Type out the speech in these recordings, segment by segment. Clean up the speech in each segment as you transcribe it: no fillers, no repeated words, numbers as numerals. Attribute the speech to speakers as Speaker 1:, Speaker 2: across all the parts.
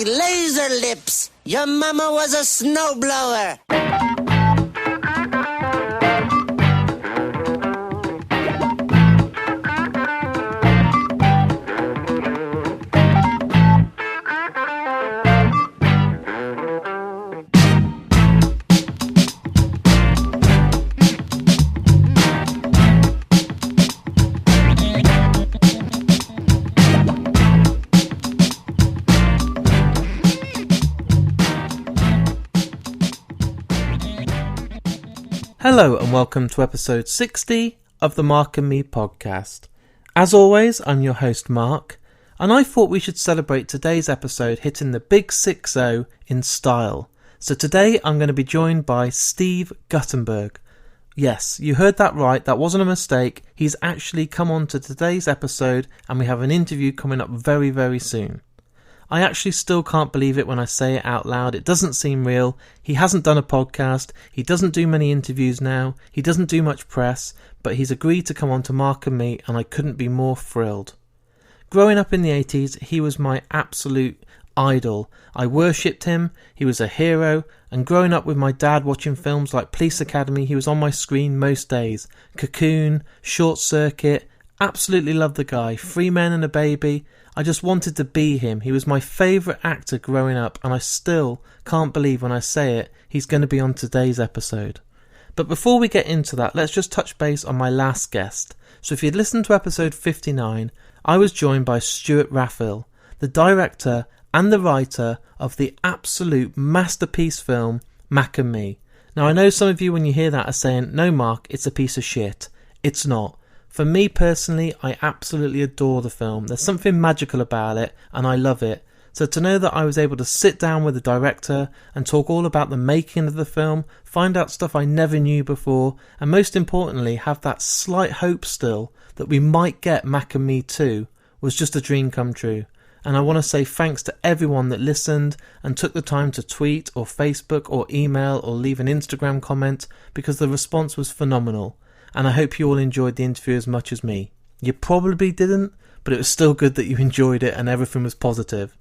Speaker 1: Hey, laser lips! Your mama was a snowblower!
Speaker 2: Hello and welcome to episode 60 of the Mark and Me podcast. As always, I'm your host Mark, and I thought we should celebrate today's episode hitting the big 6-0 in style. So today I'm going to be joined by Steve Guttenberg. Yes, you heard that right, that wasn't a mistake. He's actually come on to today's episode and we have an interview coming up very, very soon. I actually still can't believe it when I say it out loud. It doesn't seem real. He hasn't done a podcast. He doesn't do many interviews now. He doesn't do much press, but he's agreed to come on to Mark and Me, and I couldn't be more thrilled. Growing up in the 80s, he was my absolute idol. I worshipped him. He was a hero. And growing up with my dad watching films like Police Academy, he was on my screen most days. Cocoon, Short Circuit. Absolutely loved the guy. 3 Men and a Baby. I just wanted to be him. He was my favourite actor growing up, and I still can't believe when I say it, he's going to be on today's episode. But before we get into that, let's just touch base on my last guest. So if you'd listened to episode 59, I was joined by Stuart Raphael, the director and the writer of the absolute masterpiece film, Mac and Me. Now I know some of you when you hear that are saying, no Mark, it's a piece of shit. It's not. For me personally, I absolutely adore the film. There's something magical about it, and I love it. So to know that I was able to sit down with the director and talk all about the making of the film, find out stuff I never knew before, and most importantly, have that slight hope still that we might get Mac and Me 2, was just a dream come true. And I want to say thanks to everyone that listened and took the time to tweet or Facebook or email or leave an Instagram comment, because the response was phenomenal. And I hope you all enjoyed the interview as much as me. You probably didn't, but it was still good that you enjoyed it and everything was positive.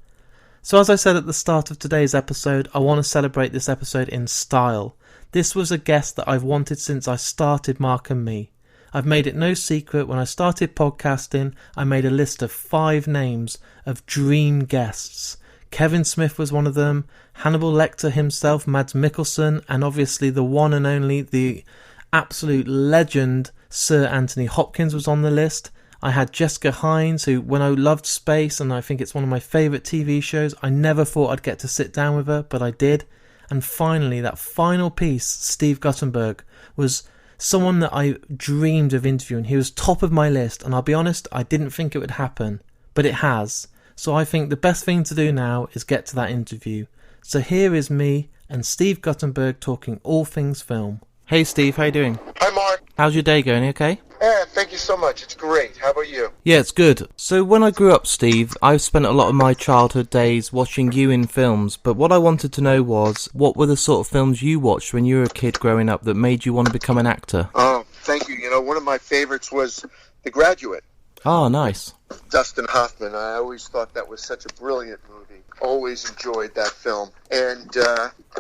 Speaker 2: So as I said at the start of today's episode, I want to celebrate this episode in style. This was a guest that I've wanted since I started Mark and Me. I've made it no secret, when I started podcasting, I made a list of 5 names of dream guests. Kevin Smith was one of them, Hannibal Lecter himself, Mads Mikkelsen, and obviously the one and only, the absolute legend Sir Anthony Hopkins was on the list. I had Jessica Hines, who, when I loved space and I think it's one of my favourite TV shows, I never thought I'd get to sit down with her, but I did. And finally, that final piece, Steve Guttenberg, was someone that I dreamed of interviewing. He was top of my list, and I'll be honest, I didn't think it would happen, but it has. So I think the best thing to do now is get to that interview. So here is me and Steve Guttenberg talking all things film. Hey Steve, how you doing?
Speaker 3: Hi Mark.
Speaker 2: How's your day going, okay?
Speaker 3: Yeah, thank you so much. It's great. How about you?
Speaker 2: Yeah, it's good. So when I grew up, Steve, I spent a lot of my childhood days watching you in films, but what I wanted to know was, what were the sort of films you watched when you were a kid growing up that made you want to become an actor?
Speaker 3: Oh, thank you. You know, one of my favorites was The Graduate.
Speaker 2: Oh, nice.
Speaker 3: Dustin Hoffman. I always thought that was such a brilliant movie. Always enjoyed that film. And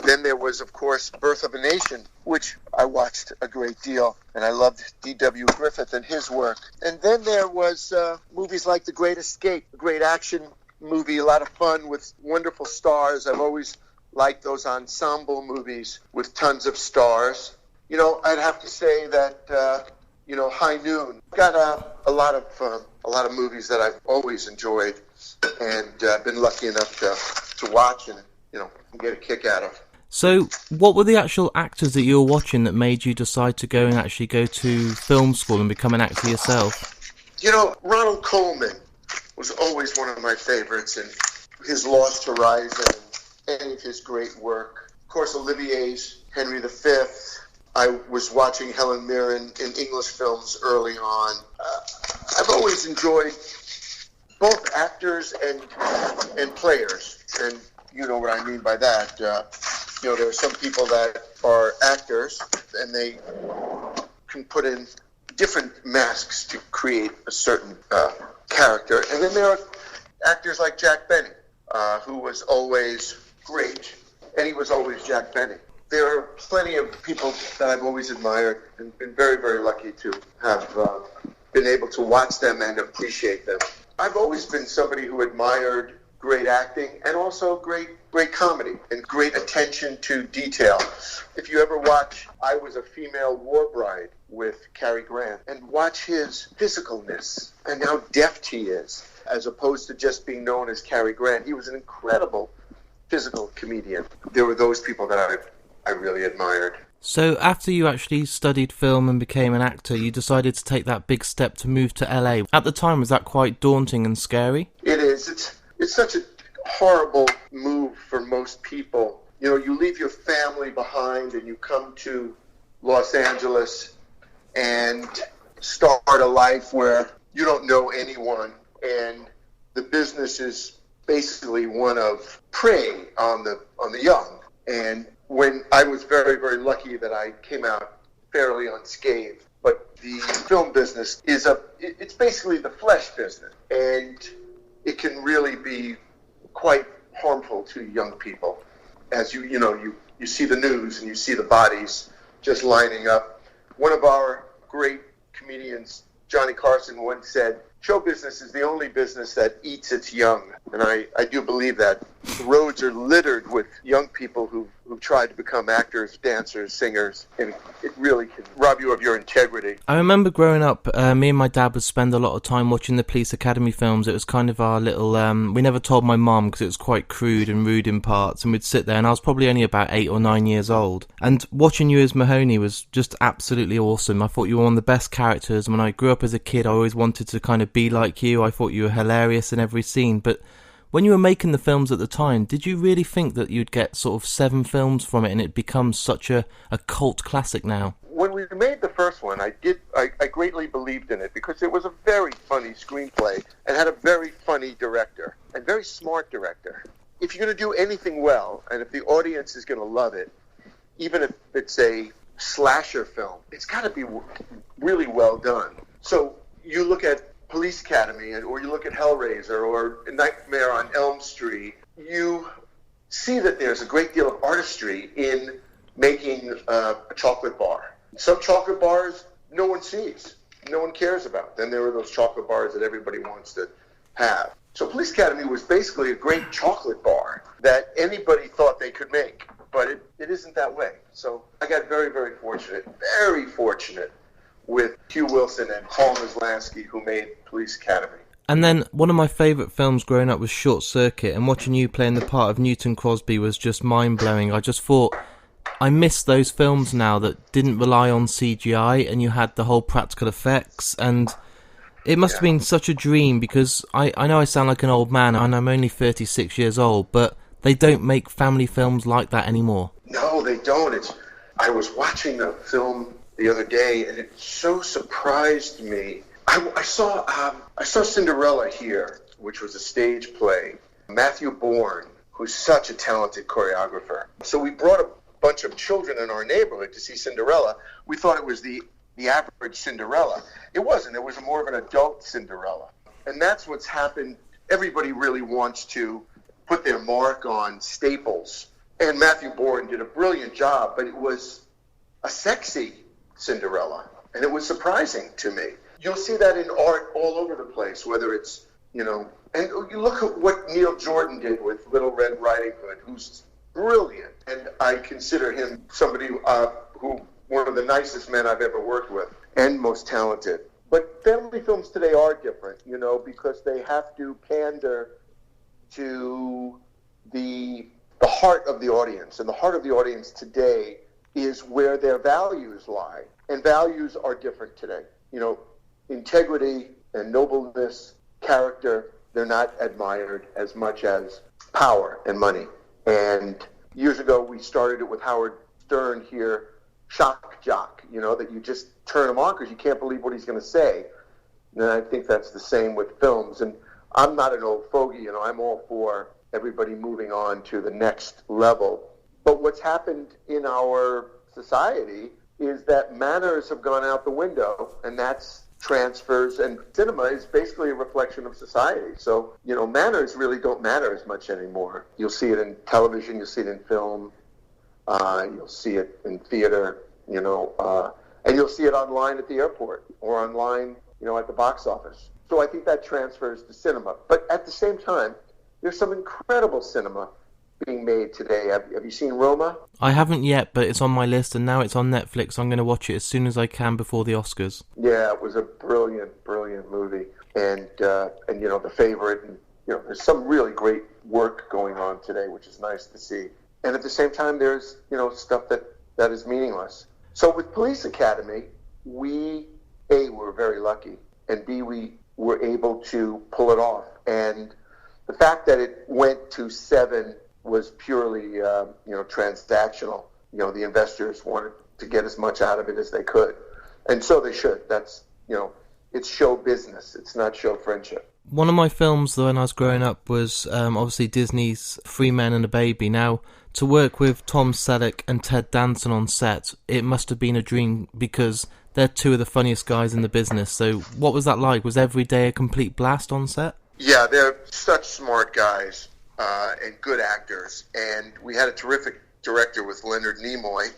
Speaker 3: then there was, of course, Birth of a Nation, which I watched a great deal. And I loved D.W. Griffith and his work. And then there was movies like The Great Escape, a great action movie, a lot of fun with wonderful stars. I've always liked those ensemble movies with tons of stars. You know, I'd have to say that, High Noon got a lot of movies that I've always enjoyed and been lucky enough to watch and, get a kick out of.
Speaker 2: So, what were the actual actors that you were watching that made you decide to go and actually go to film school and become an actor yourself?
Speaker 3: Ronald Coleman was always one of my favorites, and his Lost Horizon, any of his great work. Of course, Olivier's Henry V. I was watching Helen Mirren in English films early on. I've always enjoyed both actors and players, and you know what I mean by that. There are some people that are actors, and they can put in different masks to create a certain character. And then there are actors like Jack Benny. who was always great, and he was always Jack Benny. There are plenty of people that I've always admired and been very, very lucky to have been able to watch them and appreciate them. I've always been somebody who admired great acting and also great comedy and great attention to detail. If you ever watch I Was a Female War Bride with Cary Grant and watch his physicalness and how deft he is, as opposed to just being known as Cary Grant, he was an incredible physical comedian. There were those people that I really admired.
Speaker 2: So after you actually studied film and became an actor, you decided to take that big step to move to LA. At the time, was that quite daunting and scary?
Speaker 3: It is. It's such a horrible move for most people. You know, you leave your family behind and you come to Los Angeles and start a life where you don't know anyone, and the business is basically one of preying on the young. And when I was very, very lucky that I came out fairly unscathed, but the film business it's basically the flesh business, and it can really be quite harmful to young people. As you see the news and you see the bodies just lining up. One of our great comedians, Johnny Carson, once said, "Show business is the only business that eats its young." And I do believe that. The roads are littered with young people who've tried to become actors, dancers, singers, and it really can rob you of your integrity.
Speaker 2: I remember growing up, me and my dad would spend a lot of time watching the Police Academy films. It was kind of our little... we never told my mum because it was quite crude and rude in parts, and we'd sit there, and I was probably only about 8 or 9 years old. And watching you as Mahoney was just absolutely awesome. I thought you were one of the best characters. When I grew up as a kid, I always wanted to kind of be like you. I thought you were hilarious in every scene, but... when you were making the films at the time, did you really think that you'd get sort of 7 films from it and it becomes such a cult classic now?
Speaker 3: When we made the first one, I greatly believed in it because it was a very funny screenplay and had a very funny director, and very smart director. If you're going to do anything well, and if the audience is going to love it, even if it's a slasher film, it's got to be really well done. So you look at Police Academy, or you look at Hellraiser, or Nightmare on Elm Street, you see that there's a great deal of artistry in making a chocolate bar. Some chocolate bars no one sees, no one cares about. Then there are those chocolate bars that everybody wants to have. So Police Academy was basically a great chocolate bar that anybody thought they could make, but it isn't that way. So I got very, very fortunate with Hugh Wilson and Paul Maslansky, who made Police Academy.
Speaker 2: And then one of my favourite films growing up was Short Circuit, and watching you playing the part of Newton Crosby was just mind-blowing. I just thought, I miss those films now that didn't rely on CGI and you had the whole practical effects, and it must have been such a dream, because I know I sound like an old man and I'm only 36 years old, but they don't make family films like that anymore.
Speaker 3: No, they don't. I was watching a film the other day, and it so surprised me. I saw Cinderella here, which was a stage play. Matthew Bourne, who's such a talented choreographer. So we brought a bunch of children in our neighborhood to see Cinderella. We thought it was the average Cinderella. It wasn't. It was more of an adult Cinderella. And that's what's happened. Everybody really wants to put their mark on staples. And Matthew Bourne did a brilliant job, but it was a sexy Cinderella, and it was surprising to me. You'll see that in art all over the place, whether it's, and you look at what Neil Jordan did with Little Red Riding Hood, who's brilliant, and I consider him somebody who one of the nicest men I've ever worked with, and most talented. But family films today are different, because they have to pander to the heart of the audience, and the heart of the audience today is where their values lie. And values are different today. Integrity and nobleness, character, they're not admired as much as power and money. And years ago, we started it with Howard Stern here, shock jock, that you just turn him on because you can't believe what he's going to say. And I think that's the same with films. And I'm not an old fogey, I'm all for everybody moving on to the next level. But what's happened in our society is that manners have gone out the window, and that's transfers, and cinema is basically a reflection of society. So, manners really don't matter as much anymore. You'll see it in television, you'll see it in film, you'll see it in theater, and you'll see it online at the airport or online, at the box office. So I think that transfers to cinema. But at the same time, there's some incredible cinema being made today. Have you seen Roma?
Speaker 2: I haven't yet, but it's on my list, and now it's on Netflix. I'm going to watch it as soon as I can before the Oscars.
Speaker 3: Yeah, it was a brilliant, brilliant movie. And The Favorite, and, there's some really great work going on today, which is nice to see. And at the same time, there's, stuff that is meaningless. So with Police Academy, we, A, were very lucky, and B, we were able to pull it off. And the fact that it went to 7 was purely, transactional. The investors wanted to get as much out of it as they could. And so they should. That's, it's show business. It's not show friendship.
Speaker 2: One of my films, though, when I was growing up was obviously Disney's Three Men and a Baby. Now, to work with Tom Selleck and Ted Danson on set, it must have been a dream because they're two of the funniest guys in the business. So what was that like? Was every day a complete blast on set?
Speaker 3: Yeah, they're such smart guys. And good actors, and we had a terrific director with Leonard Nimoy,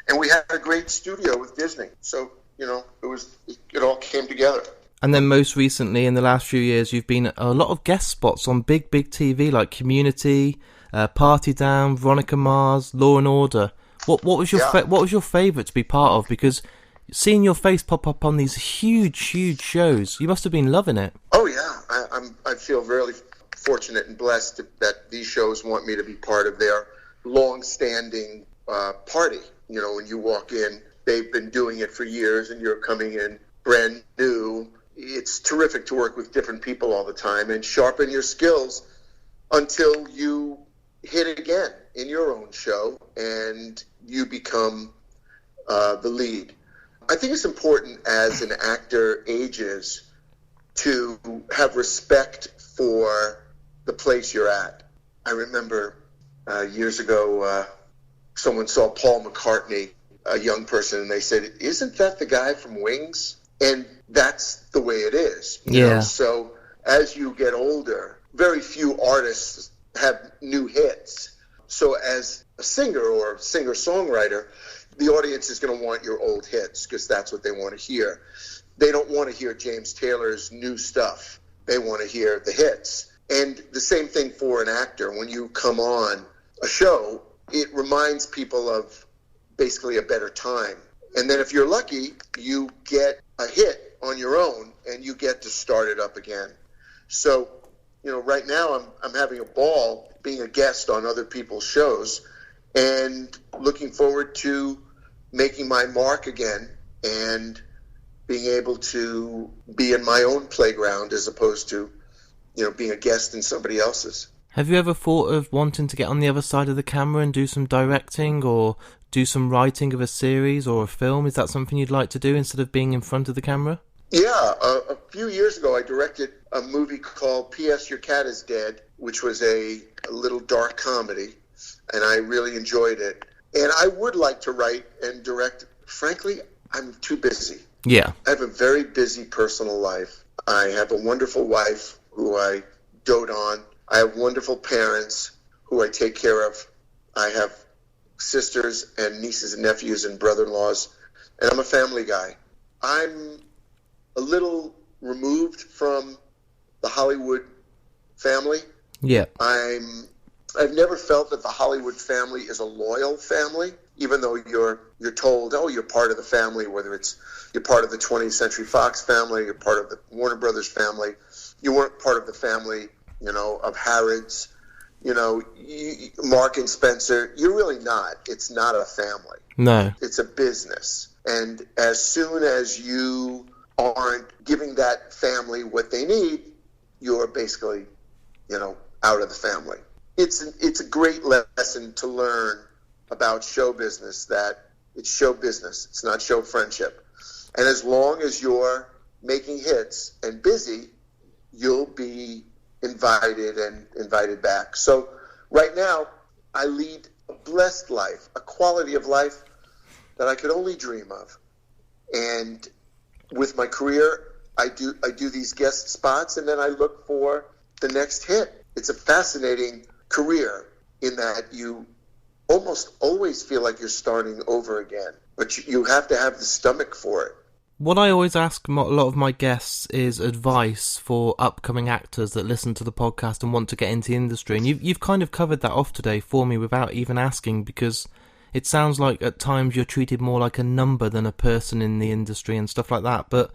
Speaker 3: and we had a great studio with Disney. So it all came together.
Speaker 2: And then most recently, in the last few years, you've been a lot of guest spots on big TV like Community, Party Down, Veronica Mars, Law and Order. What was your what was your favourite to be part of? Because seeing your face pop up on these huge shows, you must have been loving it.
Speaker 3: Oh yeah, I feel really fortunate and blessed that these shows want me to be part of their long-standing party. When you walk in, they've been doing it for years, and you're coming in brand new. It's terrific to work with different people all the time and sharpen your skills until you hit it again in your own show and you become the lead. I think it's important as an actor ages to have respect for the place you're at. I remember years ago, someone saw Paul McCartney, a young person, and they said, "Isn't that the guy from Wings?" And that's the way it is. You know? So as you get older, very few artists have new hits. So as a singer or singer-songwriter, the audience is going to want your old hits because that's what they want to hear. They don't want to hear James Taylor's new stuff. They want to hear the hits. And the same thing for an actor. When you come on a show, it reminds people of basically a better time. And then if you're lucky, you get a hit on your own and you get to start it up again. So, right now I'm having a ball being a guest on other people's shows and looking forward to making my mark again and being able to be in my own playground as opposed to being a guest in somebody else's.
Speaker 2: Have you ever thought of wanting to get on the other side of the camera and do some directing or do some writing of a series or a film? Is that something you'd like to do instead of being in front of the camera?
Speaker 3: Yeah, a few years ago I directed a movie called P.S. Your Cat is Dead, which was a little dark comedy, and I really enjoyed it. And I would like to write and direct. Frankly, I'm too busy.
Speaker 2: Yeah.
Speaker 3: I have a very busy personal life. I have a wonderful wife who I dote on. I have wonderful parents who I take care of. I have sisters and nieces and nephews and brother-in-laws, and I'm a family guy. I'm a little removed from the Hollywood family.
Speaker 2: Yeah.
Speaker 3: I've never felt that the Hollywood family is a loyal family, even though you're told, oh, you're part of the family, whether it's you're part of the 20th Century Fox family, you're part of the Warner Brothers family. You weren't part of the family, of Harrods, Mark and Spencer. You're really not. It's not a family.
Speaker 2: No.
Speaker 3: It's a business. And as soon as you aren't giving that family what they need, you're basically, out of the family. It's a great lesson to learn about show business, that it's show business. It's not show friendship. And as long as you're making hits and busy, you'll be invited back. So right now, I lead a blessed life, a quality of life that I could only dream of. And with my career, I do these guest spots, and then I look for the next hit. It's a fascinating career in that you almost always feel like you're starting over again, but you have to have the stomach for it.
Speaker 2: What I always ask a lot of my guests is advice for upcoming actors that listen to the podcast and want to get into the industry. And you've kind of covered that off today for me without even asking, because it sounds like at times you're treated more like a number than a person in the industry and stuff like that. But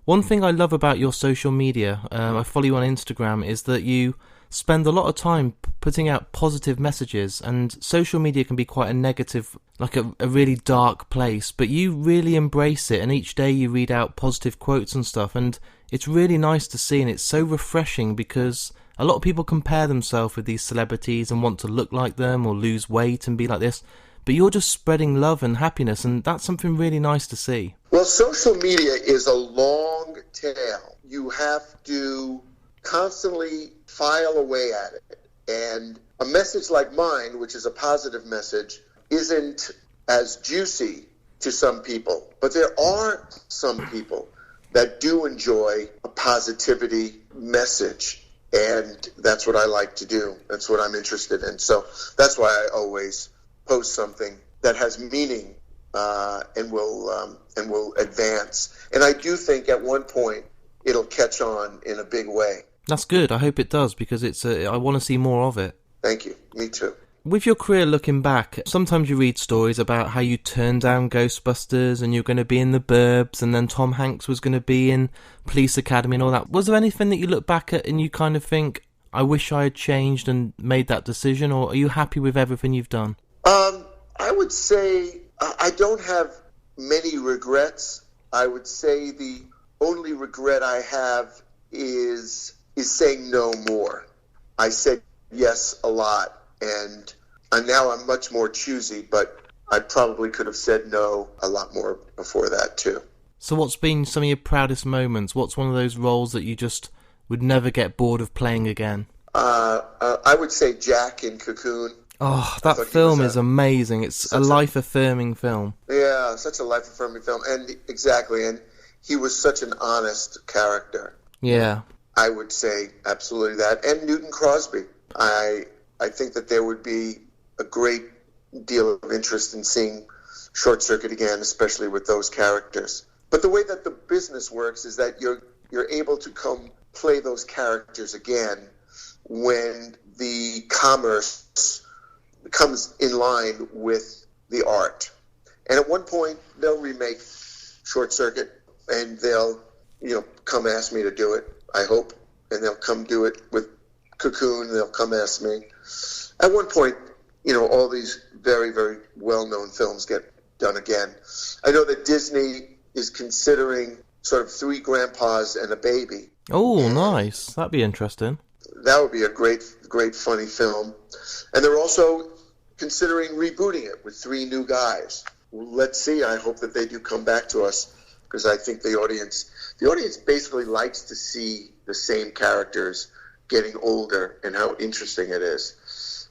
Speaker 2: one thing I love about your social media, I follow you on Instagram, is that you spend a lot of time putting out positive messages, and social media can be quite a negative, like a really dark place, but you really embrace it, and each day you read out positive quotes and stuff, and it's really nice to see, and it's so refreshing, because a lot of people compare themselves with these celebrities and want to look like them or lose weight and be like this, but you're just spreading love and happiness, and that's something really nice to see.
Speaker 3: Well, social media is a long tail. You have to constantly file away at it. And a message like mine, which is a positive message, isn't as juicy to some people. But there are some people that do enjoy a positivity message. And that's what I like to do. That's what I'm interested in. So that's why I always post something that has meaning and will advance. And I do think at one point it'll catch on in a big way.
Speaker 2: That's good. I hope it does, because I want to see more of it.
Speaker 3: Thank you. Me too.
Speaker 2: With your career looking back, sometimes you read stories about how you turned down Ghostbusters and you're going to be in The Burbs, and then Tom Hanks was going to be in Police Academy and all that. Was there anything that you look back at and you kind of think, I wish I had changed and made that decision, or are you happy with everything you've done?
Speaker 3: I would say I don't have many regrets. I would say the only regret I have is saying no more. I said yes a lot, and now I'm much more choosy, but I probably could have said no a lot more before that too.
Speaker 2: So what's been some of your proudest moments? What's one of those roles that you just would never get bored of playing again?
Speaker 3: I would say Jack in Cocoon.
Speaker 2: Oh, that film is amazing. It's a life-affirming film.
Speaker 3: Yeah, such a life-affirming film. And exactly, and he was such an honest character.
Speaker 2: Yeah.
Speaker 3: I would say absolutely that. And Newton Crosby. I think that there would be a great deal of interest in seeing Short Circuit again, especially with those characters. But the way that the business works is that you're able to come play those characters again when the commerce comes in line with the art. And at one point, they'll remake Short Circuit, and they'll, come ask me to do it, I hope. And they'll come do it with Cocoon, and they'll come ask me. At one point, all these very, very well-known films get done again. I know that Disney is considering sort of Three Grandpas and a Baby.
Speaker 2: Oh, nice. That'd be interesting.
Speaker 3: That would be a great, great, funny film. And they're also considering rebooting it with three new guys. Let's see. I hope that they do come back to us, because I think the audience basically likes to see the same characters getting older, and how interesting it is,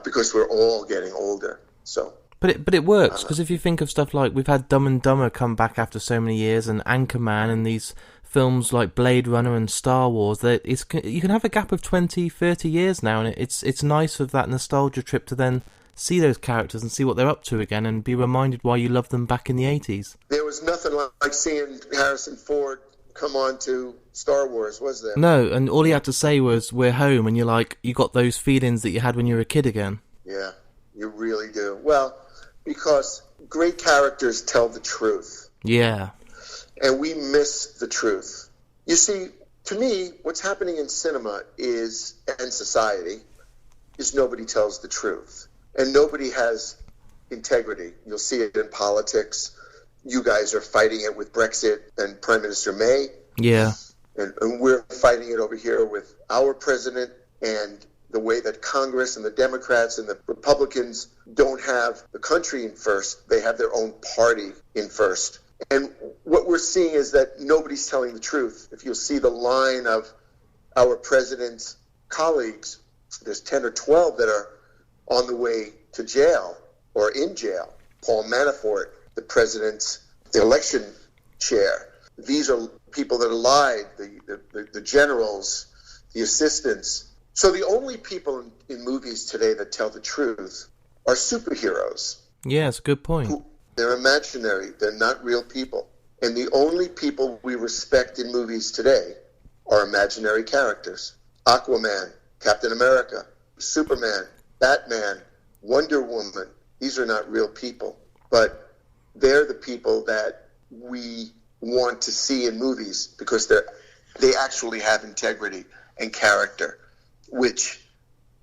Speaker 3: because we're all getting older. So.
Speaker 2: But it works, because if you think of stuff like, we've had Dumb and Dumber come back after so many years, and Anchorman, and these films like Blade Runner and Star Wars, you can have a gap of 20, 30 years now, and it's nice with that nostalgia trip to then see those characters and see what they're up to again, and be reminded why you loved them back in the 80s.
Speaker 3: There was nothing like seeing Harrison Ford come on to Star Wars, was there?
Speaker 2: No, and all he had to say was, we're home, and you got those feelings that you had when you were a kid again.
Speaker 3: Yeah, you really do. Well, because great characters tell the truth.
Speaker 2: Yeah.
Speaker 3: And we miss the truth. You see, to me, what's happening in cinema and society is nobody tells the truth. And nobody has integrity. You'll see it in politics. You guys are fighting it with Brexit and Prime Minister May.
Speaker 2: Yeah.
Speaker 3: And we're fighting it over here with our president, and the way that Congress and the Democrats and the Republicans don't have the country in first. They have their own party in first. And what we're seeing is that nobody's telling the truth. If you'll see the line of our president's colleagues, there's 10 or 12 that are on the way to jail or in jail. Paul Manafort, the president's election chair. These are people that lied, the generals, the assistants. So the only people in movies today that tell the truth are superheroes.
Speaker 2: Yeah, that's a good point.
Speaker 3: They're imaginary. They're not real people. And the only people we respect in movies today are imaginary characters. Aquaman, Captain America, Superman, Batman, Wonder Woman. These are not real people. But they're the people that we want to see in movies because they actually have integrity and character, which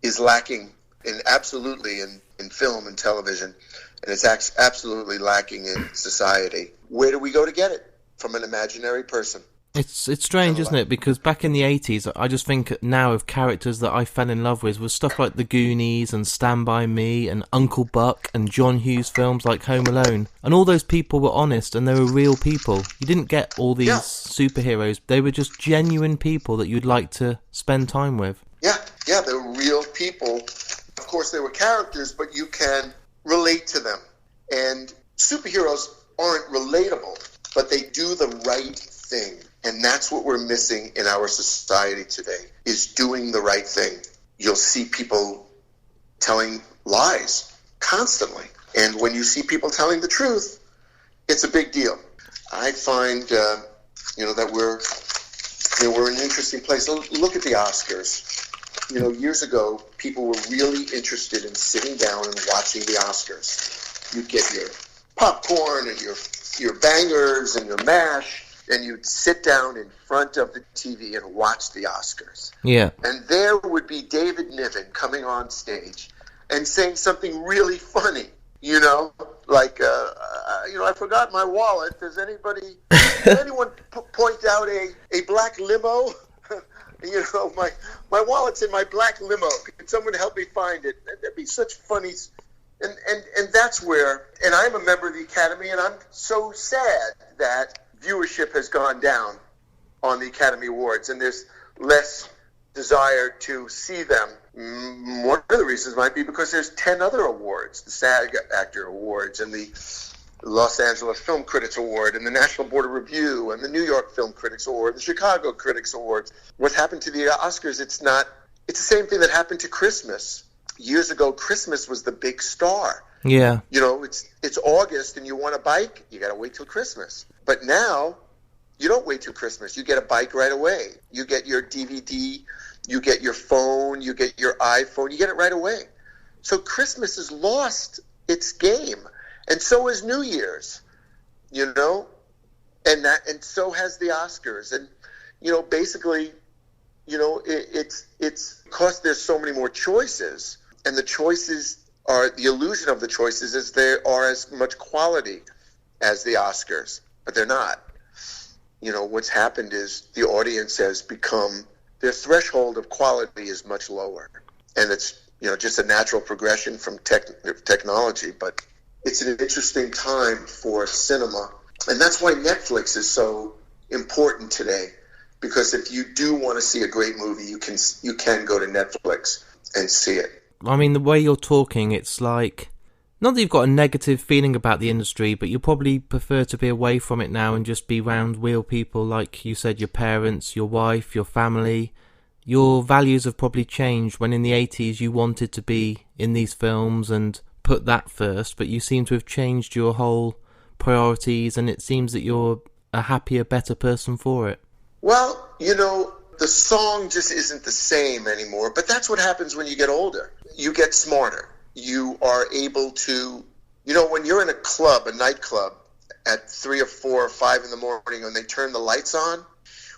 Speaker 3: is lacking absolutely in film and television, and it's absolutely lacking in society. Where do we go to get it? From an imaginary person.
Speaker 2: It's strange, isn't it? Because back in the 80s, I just think now of characters that I fell in love with was stuff like The Goonies and Stand By Me and Uncle Buck and John Hughes films like Home Alone. And all those people were honest and they were real people. You didn't get all these superheroes. They were just genuine people that you'd like to spend time with. Yeah,
Speaker 3: they were real people. Of course, they were characters, but you can relate to them. And superheroes aren't relatable, but they do the right thing. And that's what we're missing in our society today, is doing the right thing. You'll see people telling lies constantly. And when you see people telling the truth, it's a big deal. I find, that we're in an interesting place. Look at the Oscars. Years ago, people were really interested in sitting down and watching the Oscars. You'd get your popcorn and your bangers and your mash, and you'd sit down in front of the TV and watch the Oscars.
Speaker 2: Yeah.
Speaker 3: And there would be David Niven coming on stage and saying something really funny, like, I forgot my wallet. Does anyone point out a black limo? My wallet's in my black limo. Can someone help me find it? There'd be such funny... And that's where... And I'm a member of the Academy, and I'm so sad that viewership has gone down on the Academy Awards, and there's less desire to see them. One of the reasons might be because there's 10 other awards, the SAG Actor Awards and the Los Angeles Film Critics Award and the National Board of Review and the New York Film Critics Award, the Chicago Critics Awards. What happened to the Oscars, it's the same thing that happened to Christmas. Years ago, Christmas was the big star.
Speaker 2: Yeah.
Speaker 3: It's August and you want a bike, you got to wait till Christmas. But now, you don't wait till Christmas. You get a bike right away. You get your DVD, you get your phone, you get your iPhone, you get it right away. So Christmas has lost its game, and so is New Year's, and so has the Oscars. And, basically, it's because there's so many more choices, and the choices are, the illusion of the choices is there are as much quality as the Oscars. But they're not. What's happened is the audience has become, their threshold of quality is much lower. And it's, just a natural progression from technology. But it's an interesting time for cinema. And that's why Netflix is so important today. Because if you do want to see a great movie, you can go to Netflix and see it.
Speaker 2: I mean, the way you're talking, it's like... Not that you've got a negative feeling about the industry, but you probably prefer to be away from it now and just be around real people, like you said, your parents, your wife, your family. Your values have probably changed when in the 80s you wanted to be in these films and put that first, but you seem to have changed your whole priorities, and it seems that you're a happier, better person for it.
Speaker 3: Well, the song just isn't the same anymore, but that's what happens when you get older. You get smarter. You are able to, when you're in a nightclub at 3 or 4 or 5 in the morning and they turn the lights on,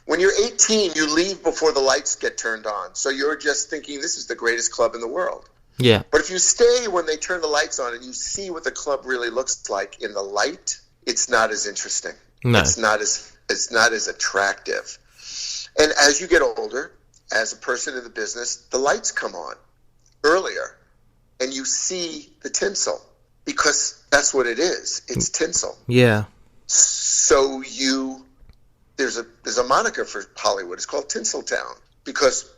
Speaker 3: when you're 18, you leave before the lights get turned on. So you're just thinking this is the greatest club in the world.
Speaker 2: Yeah.
Speaker 3: But if you stay when they turn the lights on and you see what the club really looks like in the light, it's not as interesting.
Speaker 2: No.
Speaker 3: It's not as attractive. And as you get older, as a person in the business, the lights come on earlier. And you see the tinsel, because that's what it is. It's tinsel.
Speaker 2: Yeah.
Speaker 3: So there's a moniker for Hollywood. It's called Tinseltown, because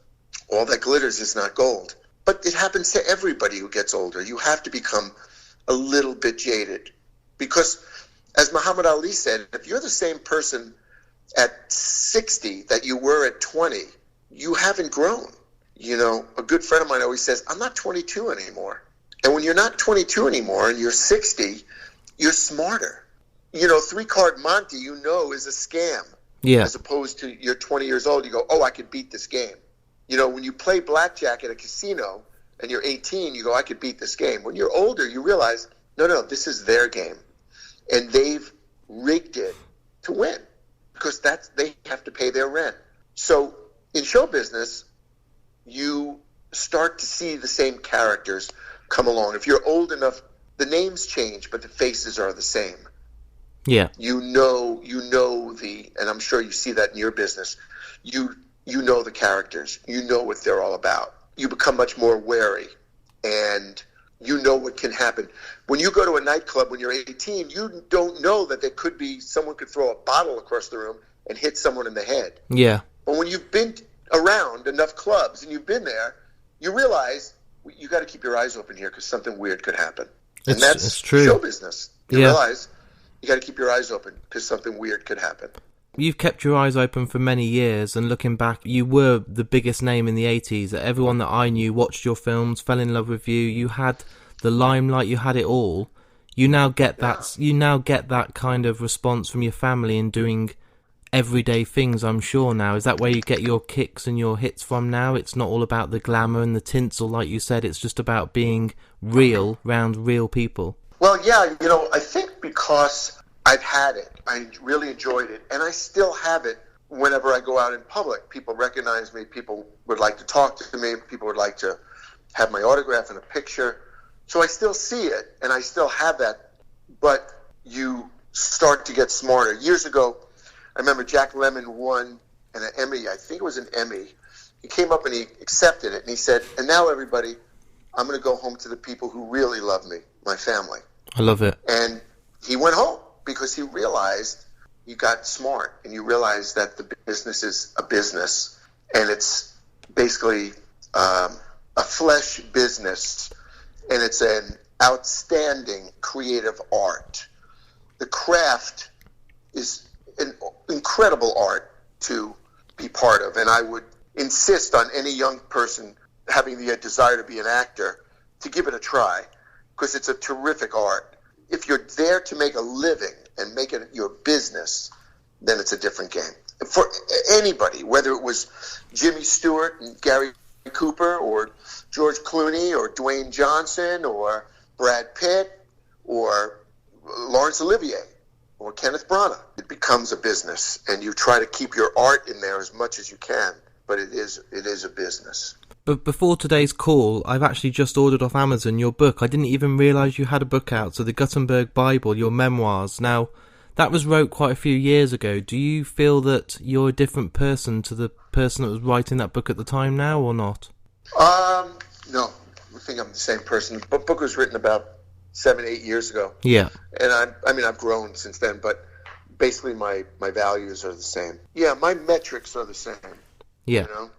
Speaker 3: all that glitters is not gold. But it happens to everybody who gets older. You have to become a little bit jaded, because as Muhammad Ali said, if you're the same person at 60 that you were at 20, you haven't grown. You know, a good friend of mine always says, I'm not 22 anymore. And when you're not 22 anymore and you're 60, you're smarter. You know, 3-card Monte, you know, is a scam.
Speaker 2: Yeah.
Speaker 3: As opposed to you're 20 years old, you go, oh, I could beat this game. You know, when you play blackjack at a casino and you're 18, you go, I could beat this game. When you're older, you realize, no, this is their game. And they've rigged it to win because they have to pay their rent. So in show business, you start to see the same characters come along. If you're old enough, the names change, but the faces are the same.
Speaker 2: Yeah.
Speaker 3: You know and I'm sure you see that in your business. You know the characters. You know what they're all about. You become much more wary, and you know what can happen. When you go to a nightclub when you're 18, you don't know that there could be someone could throw a bottle across the room and hit someone in the head.
Speaker 2: Yeah.
Speaker 3: But when you've been around enough clubs and you've been there, you realize you got to keep your eyes open here because something weird could happen. And that's
Speaker 2: true.
Speaker 3: Show business. You realize you got to keep your eyes open because something weird could happen.
Speaker 2: You've kept your eyes open for many years, and looking back, you were the biggest name in the 80s. Everyone that I knew watched your films, fell in love with you. You had the limelight, you had it all. You now get that. You now get that kind of response from your family in doing everyday things, I'm sure now. Is that where you get your kicks and your hits from now? It's not all about the glamour and the tinsel, like you said. It's just about being real around real people.
Speaker 3: Well, yeah, you know, I think because I've had it, I really enjoyed it, and I still have it whenever I go out in public. People recognize me, people would like to talk to me, people would like to have my autograph and a picture. So I still see it, and I still have that, but you start to get smarter. Years ago, I remember Jack Lemmon won an Emmy, I think it was an Emmy. He came up and he accepted it, and he said, and now everybody, I'm going to go home to the people who really love me, my family.
Speaker 2: I love it.
Speaker 3: And he went home because he realized you got smart and you realized that the business is a business and it's basically a flesh business, and it's an outstanding creative art. The craft is an incredible art to be part of, and I would insist on any young person having the desire to be an actor to give it a try, because it's a terrific art. If you're there to make a living and make it your business, then it's a different game. For anybody, whether it was Jimmy Stewart and Gary Cooper or George Clooney or Dwayne Johnson or Brad Pitt or Laurence Olivier or Kenneth Branagh, it becomes a business, and you try to keep your art in there as much as you can, but it is a business.
Speaker 2: But before today's call, I've actually just ordered off Amazon your book. I didn't even realise you had a book out, so the Guttenberg Bible, your memoirs. Now, that was wrote quite a few years ago. Do you feel that you're a different person to the person that was writing that book at the time now, or not?
Speaker 3: No. I think I'm the same person. The book was written about 7-8 years ago. Yeah. And I've grown since then, but basically my values are the same. Yeah, my metrics are the same.
Speaker 2: Yeah.
Speaker 3: You know?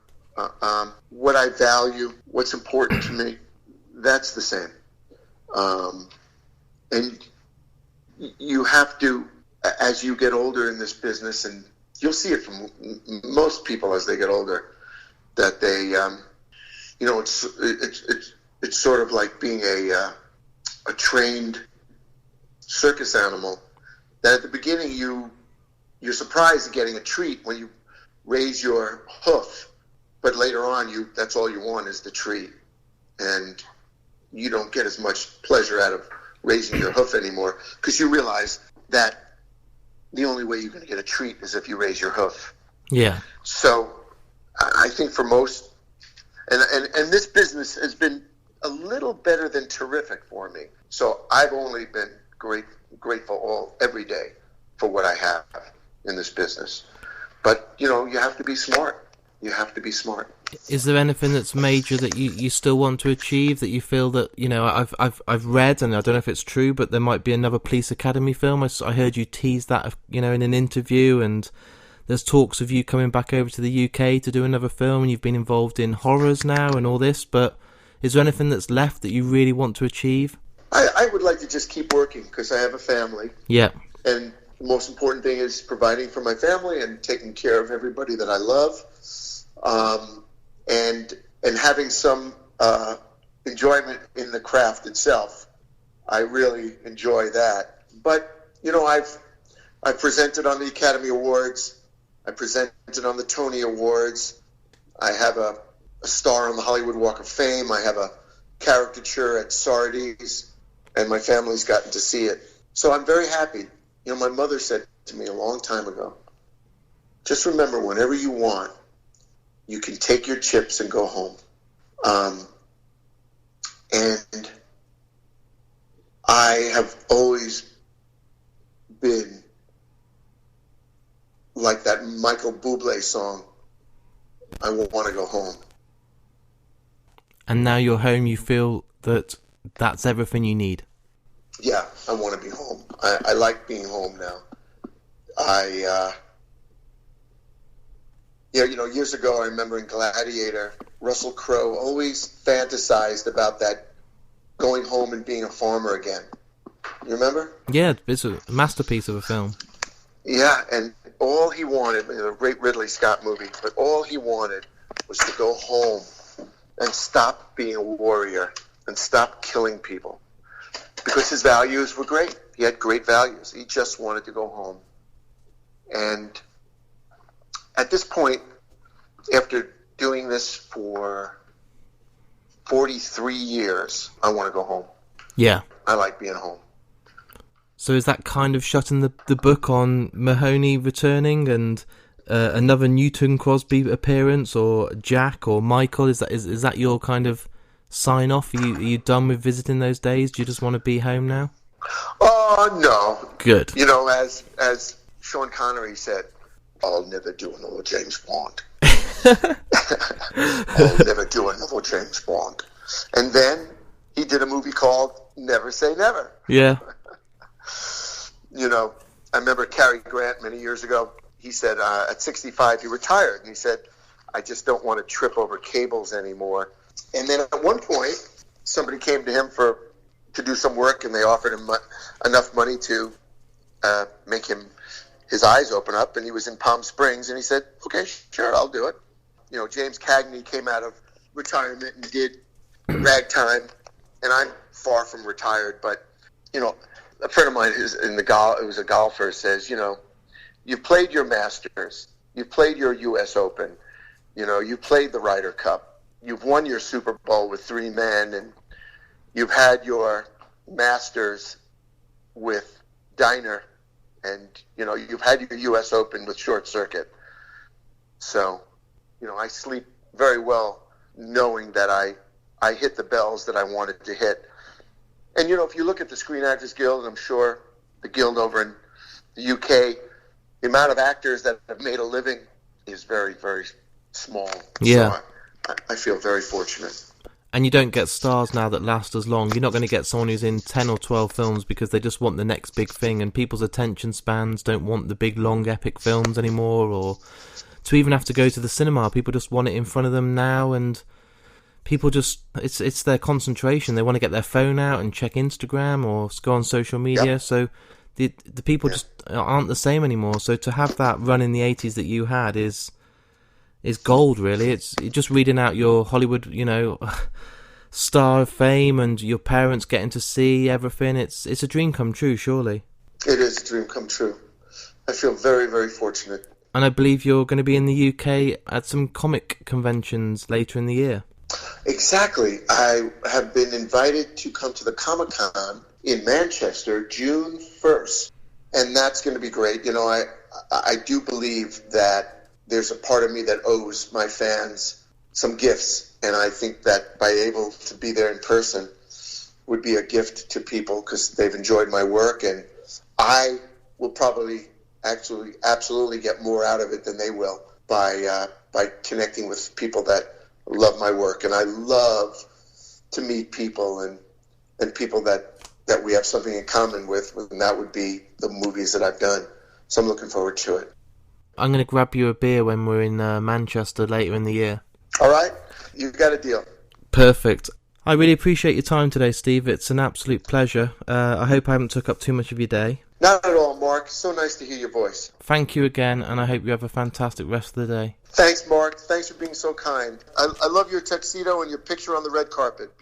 Speaker 3: What I value, what's important to me, that's the same. And you have to, as you get older in this business, and you'll see it from most people as they get older, that they, it's sort of like being a trained circus animal. That at the beginning you're surprised at getting a treat when you raise your hoof. But later on, that's all you want is the treat. And you don't get as much pleasure out of raising your hoof anymore because you realize that the only way you're going to get a treat is if you raise your hoof.
Speaker 2: Yeah.
Speaker 3: So I think for most, and this business has been a little better than terrific for me. So I've only been grateful every day for what I have in this business. But, you have to be smart. You have to be smart.
Speaker 2: Is there anything that's major that you still want to achieve, that you feel that, I've read, and I don't know if it's true, but there might be another Police Academy film. I heard you tease that, in an interview, and there's talks of you coming back over to the UK to do another film, and you've been involved in horrors now and all this, but is there anything that's left that you really want to achieve?
Speaker 3: I would like to just keep working because I have a family.
Speaker 2: Yeah.
Speaker 3: And The most important thing is providing for my family and taking care of everybody that I love, and having some enjoyment in the craft itself. I really enjoy that. But, you know, I've presented on the Academy Awards. I presented on the Tony Awards. I have a star on the Hollywood Walk of Fame. I have a caricature at Sardi's, and my family's gotten to see it. So I'm very happy. You know, my mother said to me a long time ago, just remember, whenever you want, you can take your chips and go home. And I have always been like that Michael Bublé song, I want to go home.
Speaker 2: And now you're home, you feel that that's everything you need?
Speaker 3: Yeah, I want to be home. I like being home now. You know, years ago, I remember in Gladiator, Russell Crowe always fantasized about that going home and being a farmer again. You remember?
Speaker 2: Yeah, it's a masterpiece of a film.
Speaker 3: Yeah, and all he wanted, a great Ridley Scott movie, but all he wanted was to go home and stop being a warrior and stop killing people. Because his values were great. He had great values. He just wanted to go home. And at this point, after doing this for 43 years, I want to go home.
Speaker 2: Yeah.
Speaker 3: I like being home.
Speaker 2: So is that kind of shutting the book on Mahoney returning and another Newton Crosby appearance, or Jack or Michael? Is that your kind of sign off? Are you done with visiting those days? Do you just want to be home now?
Speaker 3: Oh, no.
Speaker 2: Good.
Speaker 3: You know, as Sean Connery said, I'll never do another James Bond. I'll never do another James Bond. And then he did a movie called Never Say Never.
Speaker 2: Yeah.
Speaker 3: You know, I remember Cary Grant many years ago, he said at 65 he retired, and he said, I just don't want to trip over cables anymore. And then at one point, somebody came to him to do some work, and they offered him enough money to make his eyes open up, and he was in Palm Springs, and he said, okay, sure, I'll do it. You know, James Cagney came out of retirement and did Ragtime, and I'm far from retired, but, you know, a friend of mine who's who's a golfer says, you know, you've played your Masters, you've played your U.S. Open, you know, you've played the Ryder Cup, you've won your Super Bowl with 3 men, and you've had your Masters with Diner, and, you know, you've had your U.S. Open with Short Circuit. So, you know, I sleep very well knowing that I hit the bells that I wanted to hit. And, you know, if you look at the Screen Actors Guild, and I'm sure the guild over in the UK, the amount of actors that have made a living is very, very small.
Speaker 2: Yeah.
Speaker 3: So I feel very fortunate.
Speaker 2: And you don't get stars now that last as long. You're not going to get someone who's in 10 or 12 films because they just want the next big thing, and people's attention spans don't want the big, long, epic films anymore, or to even have to go to the cinema. People just want it in front of them now, and people just, it's their concentration. They want to get their phone out and check Instagram or go on social media. Yep. So the people just aren't the same anymore. So to have that run in the 80s that you had is gold, really. It's just reading out your Hollywood, you know, star of fame, and your parents getting to see everything. It's a dream come true, surely.
Speaker 3: It is a dream come true. I feel very, very fortunate.
Speaker 2: And I believe you're going to be in the UK at some comic conventions later in the year. Exactly.
Speaker 3: I have been invited to come to the Comic-Con in Manchester June 1st, and that's going to be great. You know, I do believe that there's a part of me that owes my fans some gifts, and I think that by able to be there in person would be a gift to people because they've enjoyed my work, and I will probably actually absolutely get more out of it than they will by connecting with people that love my work. And I love to meet people and people that we have something in common with, and that would be the movies that I've done. So I'm looking forward to it.
Speaker 2: I'm going to grab you a beer when we're in Manchester later in the year.
Speaker 3: All right. You've got a deal.
Speaker 2: Perfect. I really appreciate your time today, Steve. It's an absolute pleasure. I hope I haven't took up too much of your day.
Speaker 3: Not at all, Mark. Mark. So nice to hear your voice.
Speaker 2: Thank you again, and I hope you have a fantastic rest of the day.
Speaker 3: Thanks, Mark. Thanks for being so kind. I love your tuxedo and your picture on the red carpet.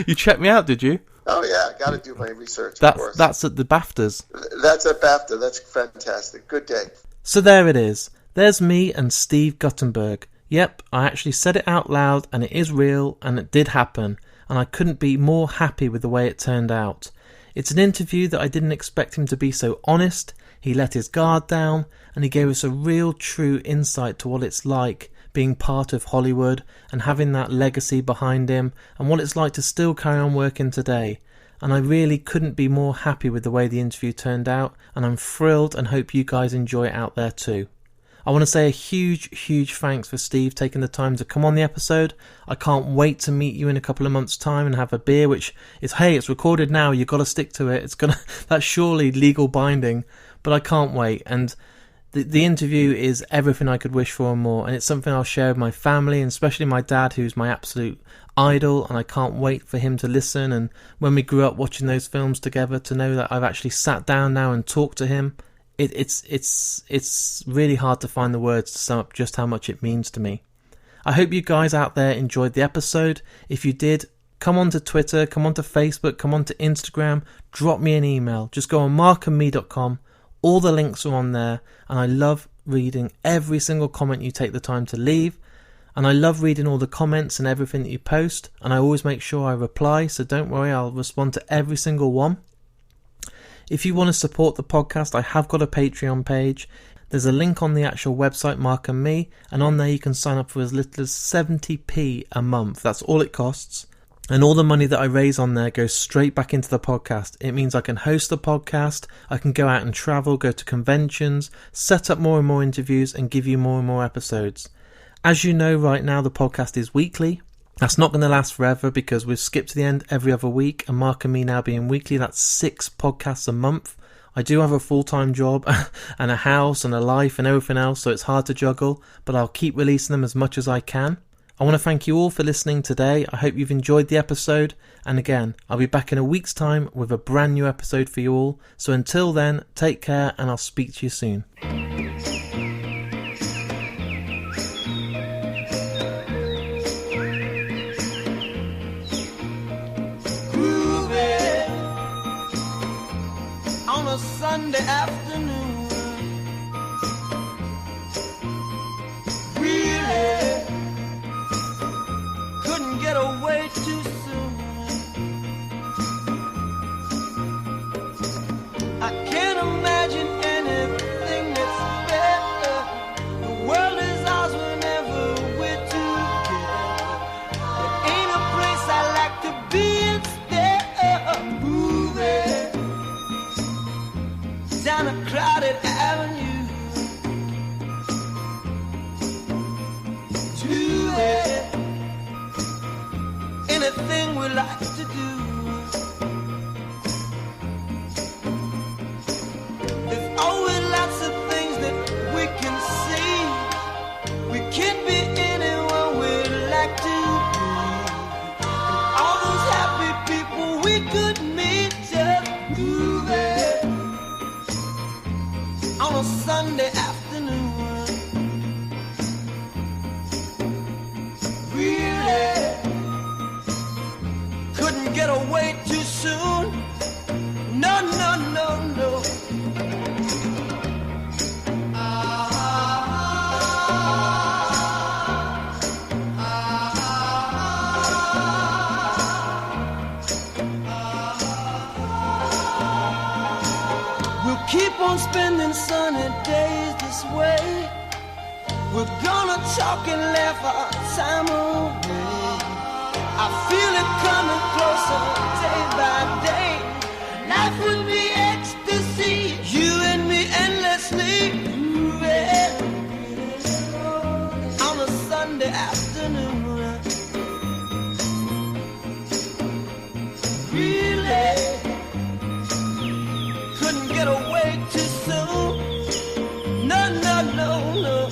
Speaker 2: You checked me out, did you?
Speaker 3: Oh, yeah. Got to do my research, of course.
Speaker 2: That's at the BAFTAs.
Speaker 3: That's at BAFTA. That's fantastic. Good day.
Speaker 2: So there it is. There's me and Steve Guttenberg. Yep, I actually said it out loud, and it is real, and it did happen, and I couldn't be more happy with the way it turned out. It's an interview that I didn't expect him to be so honest. He let his guard down, and he gave us a real true insight to what it's like being part of Hollywood and having that legacy behind him, and what it's like to still carry on working today. And I really couldn't be more happy with the way the interview turned out, and I'm thrilled and hope you guys enjoy it out there too. I want to say a huge thanks for Steve taking the time to come on the episode. I can't wait to meet you in a couple of months' time and have a beer, which is, hey, it's recorded now, you've got to stick to it. That's surely legal binding, but I can't wait. And the interview is everything I could wish for and more, and it's something I'll share with my family, and especially my dad, who's my absolute idol, and I can't wait for him to listen, and when we grew up watching those films together, to know that I've actually sat down now and talked to him. It's really hard to find the words to sum up just how much it means to me. I hope you guys out there enjoyed the episode. If you did, come on to Twitter, come on to Facebook, come on to Instagram, drop me an email. Just go on markandme.com. All the links are on there, and I love reading every single comment you take the time to leave. And I love reading all the comments and everything that you post, and I always make sure I reply, so don't worry, I'll respond to every single one. If you want to support the podcast, I have got a Patreon page. There's a link on the actual website, Mark and Me, and on there you can sign up for as little as 70p a month. That's all it costs. And all the money that I raise on there goes straight back into the podcast. It means I can host the podcast, I can go out and travel, go to conventions, set up more and more interviews, and give you more and more episodes. As you know, right now the podcast is weekly. That's not going to last forever because we've skipped to the end every other week, and Mark and Me now being weekly, that's 6 podcasts a month. I do have a full-time job and a house and a life and everything else, so it's hard to juggle, but I'll keep releasing them as much as I can. I want to thank you all for listening today. I hope you've enjoyed the episode, and again, I'll be back in a week's time with a brand new episode for you all. So until then, take care, and I'll speak to you soon.
Speaker 1: Sunday afternoon, really couldn't get away too soon. I can't imagine anything that's better. The world is ours whenever we're together. There ain't a place I like to be instead of moving down a crowded avenue to it. Anything we like to do. There's always lots of things that we can see. We can be anyone we'd like to be. And all those happy people we could meet just moving on a Sunday afternoon. Really couldn't get away too soon. No, no, no, no. We'll keep on spending sunny days this way. We're gonna talk and laugh our time away. I feel it coming closer day by day. Life would be ecstasy, you and me endlessly moving on a Sunday afternoon. Really couldn't get away too soon. No, no, no, no.